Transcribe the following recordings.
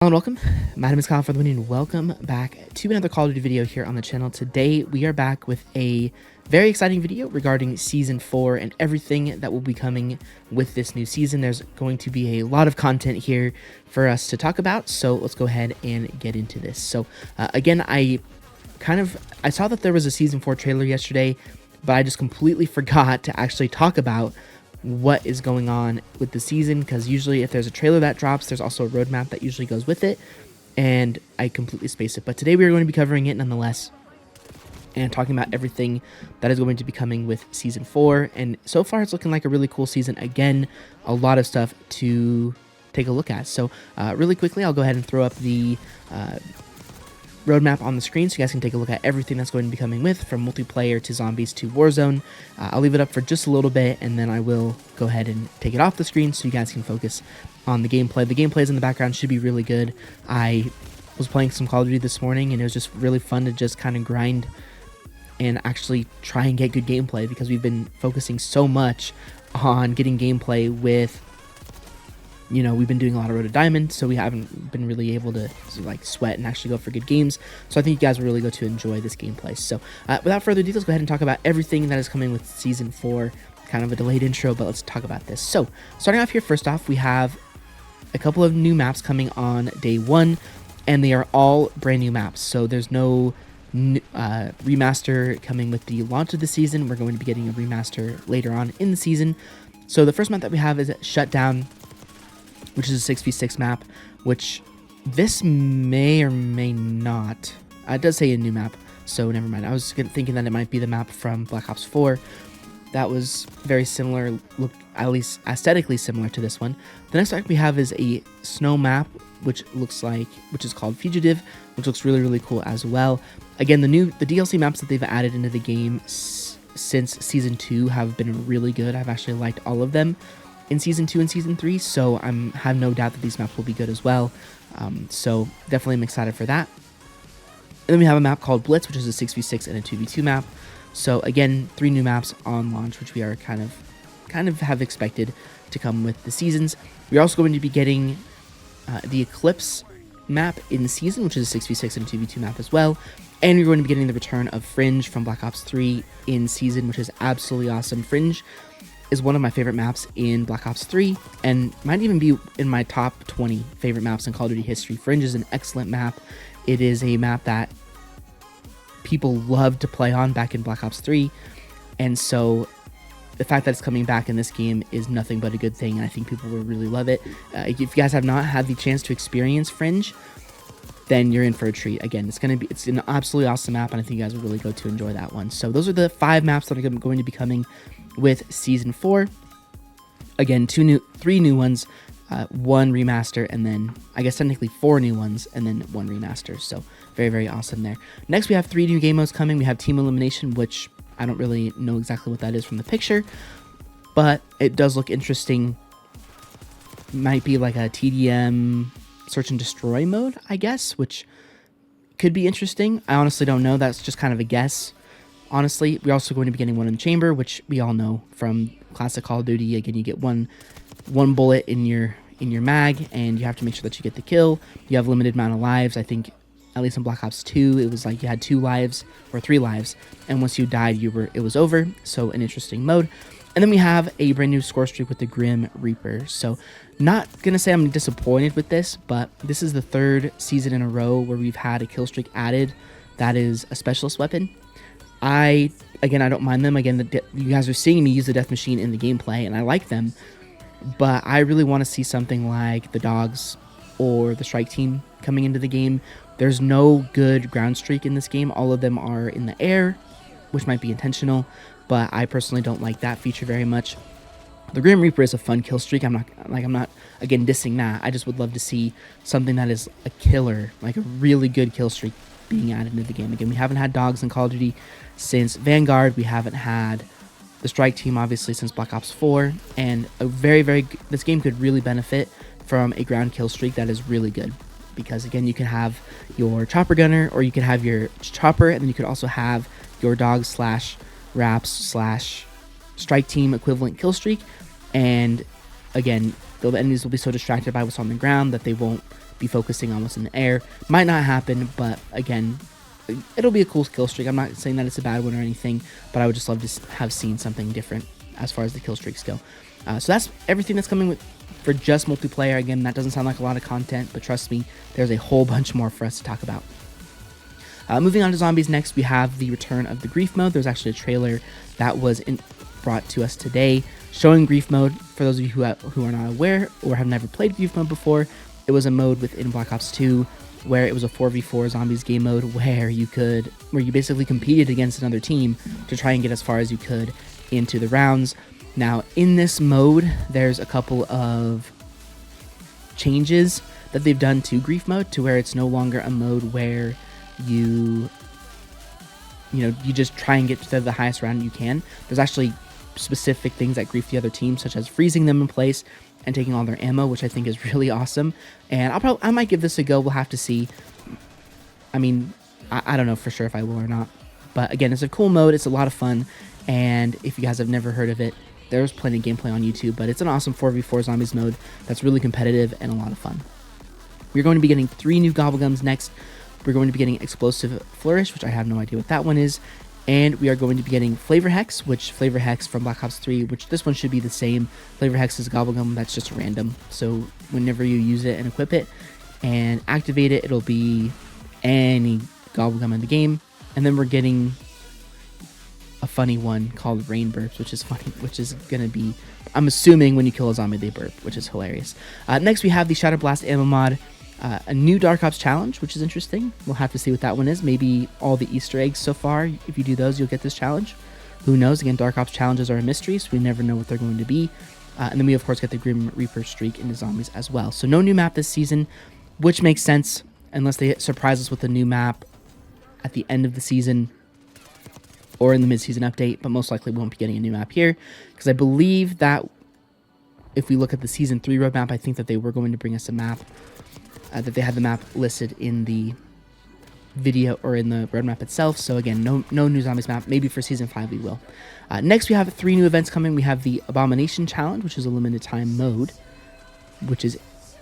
Hello and welcome. My name is Kyle FtW and welcome back to another Call of Duty video here on the channel. Today we are back with a very exciting video regarding Season 4 and everything that will be coming with this new season. There's going to be a lot of content here for us to talk about, so let's go ahead and get into this. So again, I saw that there was a Season 4 trailer yesterday, but I just completely forgot to actually talk about what is going on with the season, because usually if there's a trailer that drops, there's also a roadmap that usually goes with it, and I completely space it. But today we are going to be covering it nonetheless and talking about everything that is going to be coming with Season 4, and so far it's looking like a really cool season. Again, a lot of stuff to take a look at. So really quickly, I'll go ahead and throw up the roadmap on the screen so you guys can take a look at everything that's going to be coming with, from multiplayer to zombies to Warzone. I'll leave it up for just a little bit, and then I will go ahead and take it off the screen so you guys can focus on the gameplay. The gameplays in the background should be really good. I was playing some Call of Duty this morning, and it was just really fun to just kind of grind and actually try and get good gameplay, because we've been focusing so much on getting gameplay with, you know, we've been doing a lot of Road to Diamond, so we haven't been really able to like sweat and actually go for good games. So I think you guys will really go to enjoy this gameplay. So without further ado, let's go ahead and talk about everything that is coming with Season 4. Kind of a delayed intro, but let's talk about this. So starting off here, first off, we have a couple of new maps coming on day 1, and they are all brand new maps. So there's no remaster coming with the launch of the season. We're going to be getting a remaster later on in the season. So the first map that we have is Shutdown, which is a 6v6 map, which this may or may not. It does say a new map, so never mind. I was thinking that it might be the map from Black Ops 4. That was very similar, looked at least aesthetically similar to this one. The next map we have is a snow map, which is called Fugitive, which looks really, really cool as well. Again, the DLC maps that they've added into the game since Season 2 have been really good. I've actually liked all of them in Season 2 and Season 3, so I have no doubt that these maps will be good as well. So definitely I'm excited for that. And then we have a map called Blitz, which is a 6v6 and a 2v2 map. So again, 3 new maps on launch, which we are kind of have expected to come with the seasons. We're also going to be getting the Eclipse map in season, which is a 6v6 and a 2v2 map as well. And we're going to be getting the return of Fringe from Black Ops 3 in season, which is absolutely awesome. Fringe is one of my favorite maps in Black Ops 3, and might even be in my top 20 favorite maps in Call of Duty history. Fringe is an excellent map. It is a map that people loved to play on back in Black Ops 3, and so the fact that it's coming back in this game is nothing but a good thing, and I think people will really love it. If you guys have not had the chance to experience Fringe, then you're in for a treat. Again, it's an absolutely awesome map, and I think you guys will really go to enjoy that one. So those are the 5 maps that are going to be coming with Season 4. Again, 3 new ones, 1 remaster, and then I guess technically 4 new ones, and then 1 remaster. So very, very awesome there. Next, we have 3 new game modes coming. We have Team Elimination, which I don't really know exactly what that is from the picture, but it does look interesting. Might be like a TDM search and destroy mode, I guess, which could be interesting. I honestly don't know. That's just kind of a guess. Honestly, we're also going to be getting 1 in the chamber, which we all know from classic Call of Duty. Again, you get one bullet in your mag, and you have to make sure that you get the kill. You have limited amount of lives. I think at least in Black Ops 2, it was like you had 2 lives or 3 lives, and once you died, it was over. So an interesting mode. And then we have a brand new score streak with the Grim Reaper. So not gonna say I'm disappointed with this, but this is the 3rd season in a row where we've had a kill streak added that is a specialist weapon. I don't mind them. Again, you guys are seeing me use the death machine in the gameplay, and I like them, but I really want to see something like the dogs or the strike team coming into the game. There's no good ground streak in this game. All of them are in the air, which might be intentional, but I personally don't like that feature very much. The Grim Reaper is a fun kill streak. I'm not again dissing that. I just would love to see something that is a killer, like a really good kill streak being added into the game. Again, we haven't had dogs in Call of Duty since Vanguard. We haven't had the strike team obviously since Black Ops 4, and this game could really benefit from a ground kill streak that is really good, because again, you can have your chopper gunner, or you can have your chopper, and then you could also have your dog slash raps slash strike team equivalent kill streak. And again, the enemies will be so distracted by what's on the ground that they won't be focusing on what's in the air. Might not happen, but again, it'll be a cool kill streak. I'm not saying that it's a bad one or anything, but I would just love to have seen something different as far as the kill streaks go. So that's everything that's coming for just multiplayer. Again, that doesn't sound like a lot of content, but trust me, there's a whole bunch more for us to talk about. Moving on to zombies next, we have the return of the grief mode. There's actually a trailer that was brought to us today showing grief mode. For those of you who are not aware or have never played grief mode before, it was a mode within Black Ops 2 where it was a 4v4 zombies game mode where you basically competed against another team to try and get as far as you could into the rounds. Now, in this mode, there's a couple of changes that they've done to grief mode to where it's no longer a mode where you just try and get to the highest round you can. There's actually specific things that grief the other team, such as freezing them in place and taking all their ammo, which I think is really awesome. And I might give this a go. We'll have to see. I mean, I don't know for sure if I will or not. But again, it's a cool mode. It's a lot of fun. And if you guys have never heard of it, there's plenty of gameplay on YouTube. But it's an awesome 4v4 zombies mode that's really competitive and a lot of fun. We're going to be getting 3 new gobblegums next. We're going to be getting Explosive Flourish, which I have no idea what that one is. And we are going to be getting Flavor Hex, which Flavor Hex from Black Ops 3, which this one should be the same. Flavor Hex is a gobblegum that's just random. So whenever you use it and equip it and activate it, it'll be any gobblegum in the game. And then we're getting a funny one called Rain Burps, which is funny, which is going to be, I'm assuming when you kill a zombie, they burp, which is hilarious. Next, we have the Shatter Blast ammo mod. A new Dark Ops challenge, which is interesting. We'll have to see what that one is. Maybe all the Easter eggs so far, if you do those, you'll get this challenge. Who knows? Again, Dark Ops challenges are a mystery, so we never know what they're going to be. And then we, of course, get the Grim Reaper streak into zombies as well. So no new map this season, which makes sense unless they surprise us with a new map at the end of the season or in the mid-season update. But most likely we won't be getting a new map here, because I believe that if we look at the Season 3 roadmap, I think that they were going to bring us a map. That they had the map listed in the video or in the roadmap itself. So again, no new zombies map. Maybe for Season 5 we will. Next, we have 3 new events coming. We have the Abomination Challenge, which is a limited time mode, which is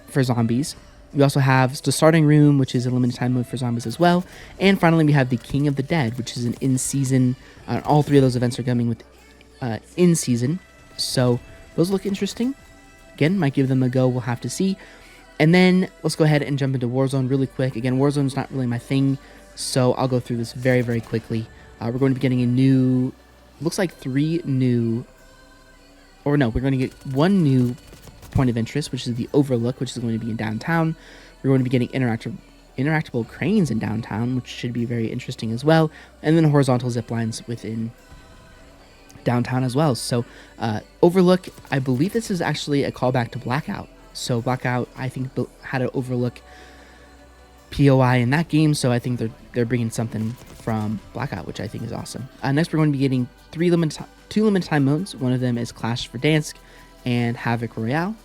for zombies. We also have the Starting Room, which is a limited time mode for zombies as well. And finally, we have the King of the Dead, which is an in-season. All 3 of those events are coming with in-season. So those look interesting. Again, might give them a go. We'll have to see. And then let's go ahead and jump into Warzone really quick. Again, Warzone's not really my thing, so I'll go through this very, very quickly. We're going to be getting a new, looks like 3 new, or no, we're going to get 1 new point of interest, which is the Overlook, which is going to be in downtown. We're going to be getting interactable cranes in downtown, which should be very interesting as well. And then horizontal zip lines within downtown as well. So Overlook, I believe this is actually a callback to Blackout. So Blackout, I think, had an Overlook POI in that game, so I think they're bringing something from Blackout, which I think is awesome. Next, we're going to be getting 2 limited time modes. One of them is Clash Verdansk and Havoc Royale.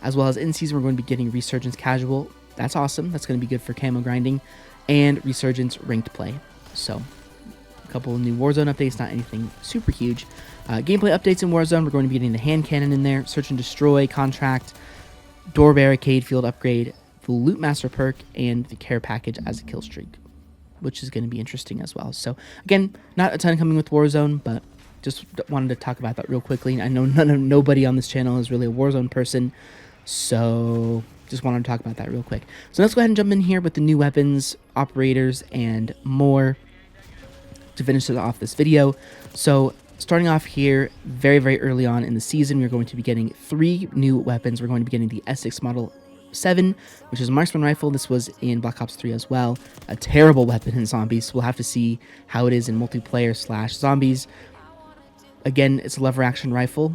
As well as in season, we're going to be getting Resurgence Casual. That's awesome. That's going to be good for camo grinding. And Resurgence Ranked Play. So a couple of new Warzone updates, not anything super huge. Gameplay updates in Warzone, we're going to be getting the hand cannon in there, Search and Destroy, Contract, Door Barricade, Field Upgrade, the Loot Master perk, and the Care Package as a kill streak, which is going to be interesting as well. So again, not a ton coming with Warzone, but just wanted to talk about that real quickly. I know nobody on this channel is really a Warzone person, so just wanted to talk about that real quick. So let's go ahead and jump in here with the new weapons, operators, and more to finish off this video. So starting off here, very, very early on in the season, we're going to be getting 3 new weapons. We're going to be getting the S6 Model 7, which is a marksman rifle. This was in Black Ops 3 as well. A terrible weapon in zombies, so we'll have to see how it is in multiplayer / zombies. Again, it's a lever action rifle.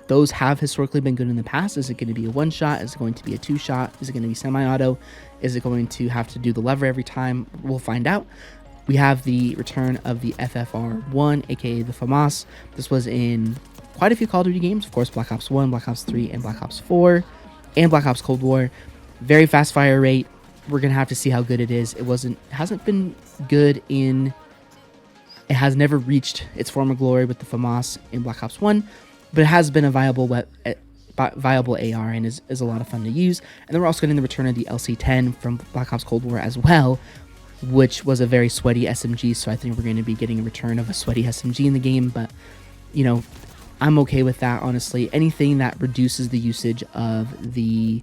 Those have historically been good in the past. Is it going to be a 1-shot? Is it going to be a 2-shot? Is it going to be semi-auto? Is it going to have to do the lever every time? We'll find out. We have the return of the FFR1, aka the FAMAS. This was in quite a few Call of Duty games. Of course, Black Ops 1, Black Ops 3, and Black Ops 4, and Black Ops Cold War. Very fast fire rate. We're going to have to see how good it is. It hasn't been good in... It has never reached its former glory with the FAMAS in Black Ops 1, but it has been a viable viable AR and is a lot of fun to use. And then we're also getting the return of the LC-10 from Black Ops Cold War as well, which was a very sweaty SMG, so I think we're going to be getting a return of a sweaty SMG in the game, but, you know, I'm okay with that, honestly. Anything that reduces the usage of the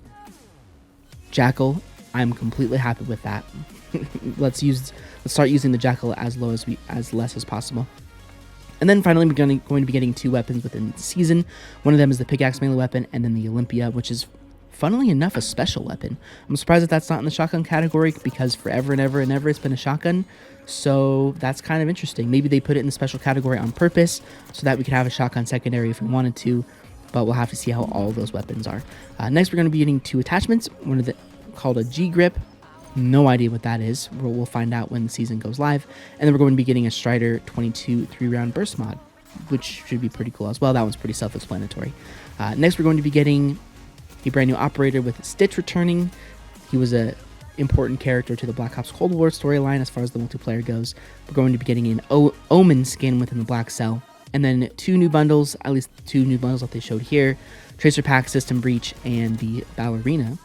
Jackal, I'm completely happy with that. Let's start using the Jackal as less as possible. And then finally, we're going to be getting 2 weapons within the season. One of them is the pickaxe melee weapon, and then the Olympia, which is, funnily enough, a special weapon. I'm surprised that that's not in the shotgun category, because forever and ever and ever it's been a shotgun. So that's kind of interesting. Maybe they put it in the special category on purpose so that we could have a shotgun secondary if we wanted to, but we'll have to see how all those weapons are. Next, we're going to be getting 2 attachments. One of the called a G grip. No idea what that is. We'll find out when the season goes live. And then we're going to be getting a Strider 22 3-round burst mod, which should be pretty cool as well. That one's pretty self-explanatory. Next, we're going to be getting a brand new operator with Stitch returning. He was a important character to the Black Ops Cold War storyline as far as the multiplayer goes. We're going to be getting an Omen skin within the Black Cell, and then 2 new bundles, at least 2 new bundles that they showed here: Tracer Pack, System Breach, and the Ballerina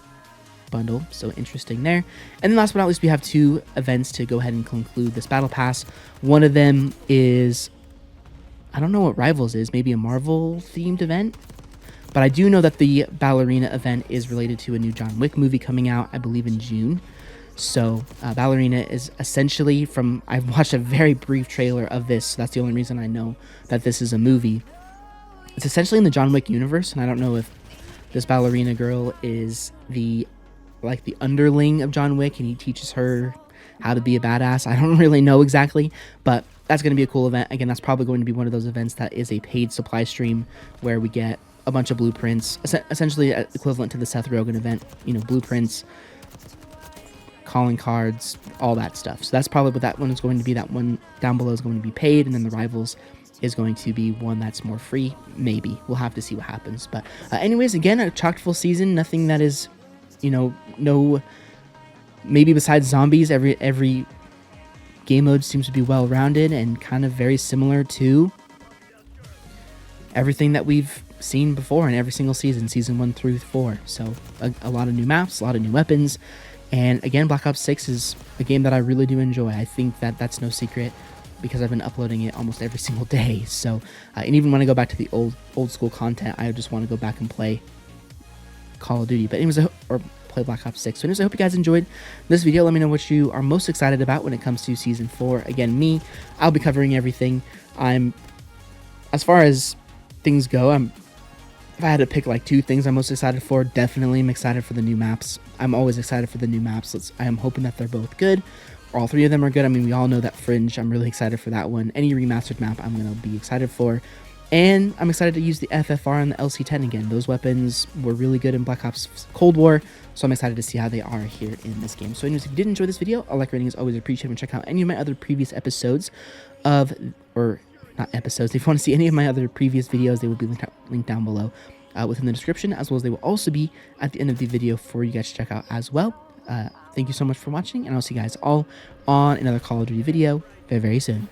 bundle. So interesting there. And then last but not least, we have 2 events to go ahead and conclude this battle pass. One of them is, I don't know what Rivals is, maybe a Marvel themed event. But I do know that the Ballerina event is related to a new John Wick movie coming out, I believe, in June. So Ballerina is essentially I've watched a very brief trailer of this, so that's the only reason I know that this is a movie. It's essentially in the John Wick universe, and I don't know if this Ballerina girl is the underling of John Wick, and he teaches her how to be a badass. I don't really know exactly, but that's going to be a cool event. Again, that's probably going to be one of those events that is a paid supply stream where we get a bunch of blueprints, essentially equivalent to the Seth Rogen event, you know, blueprints, calling cards, all that stuff. So that's probably what that one is going to be. That one down below is going to be paid, and then the Rivals is going to be one that's more free. Maybe. We'll have to see what happens. But anyways, again, a chock-full season. Nothing that is, you know, no, maybe besides zombies, every game mode seems to be well-rounded and kind of very similar to everything that we've seen before in every single season 1 through 4. So a lot of new maps, a lot of new weapons, and again, Black Ops 6 is a game that I really do enjoy. I think that that's no secret because I've been uploading it almost every single day. So and even when I go back to the old school content, I just want to go back and play Call of Duty, but anyways, or play Black Ops 6. So anyways, I hope you guys enjoyed this video. Let me know what you are most excited about when it comes to season 4. Again, I'll be covering everything. As far as things go, if I had to pick like 2 things I'm most excited for, definitely I'm excited for the new maps. I'm always excited for the new maps. I am hoping that they're both good, or all 3 of them are good. I mean, we all know that Fringe, I'm really excited for that one. Any remastered map I'm going to be excited for. And I'm excited to use the FFR and the LC-10 again. Those weapons were really good in Black Ops Cold War, so I'm excited to see how they are here in this game. So anyways, if you did enjoy this video, a like rating is always appreciated, and check out any of my other previous episodes not episodes. If you want to see any of my other previous videos, they will be linked down below within the description, as well as they will also be at the end of the video for you guys to check out as well. Thank you so much for watching, and I'll see you guys all on another Call of Duty video very, very soon.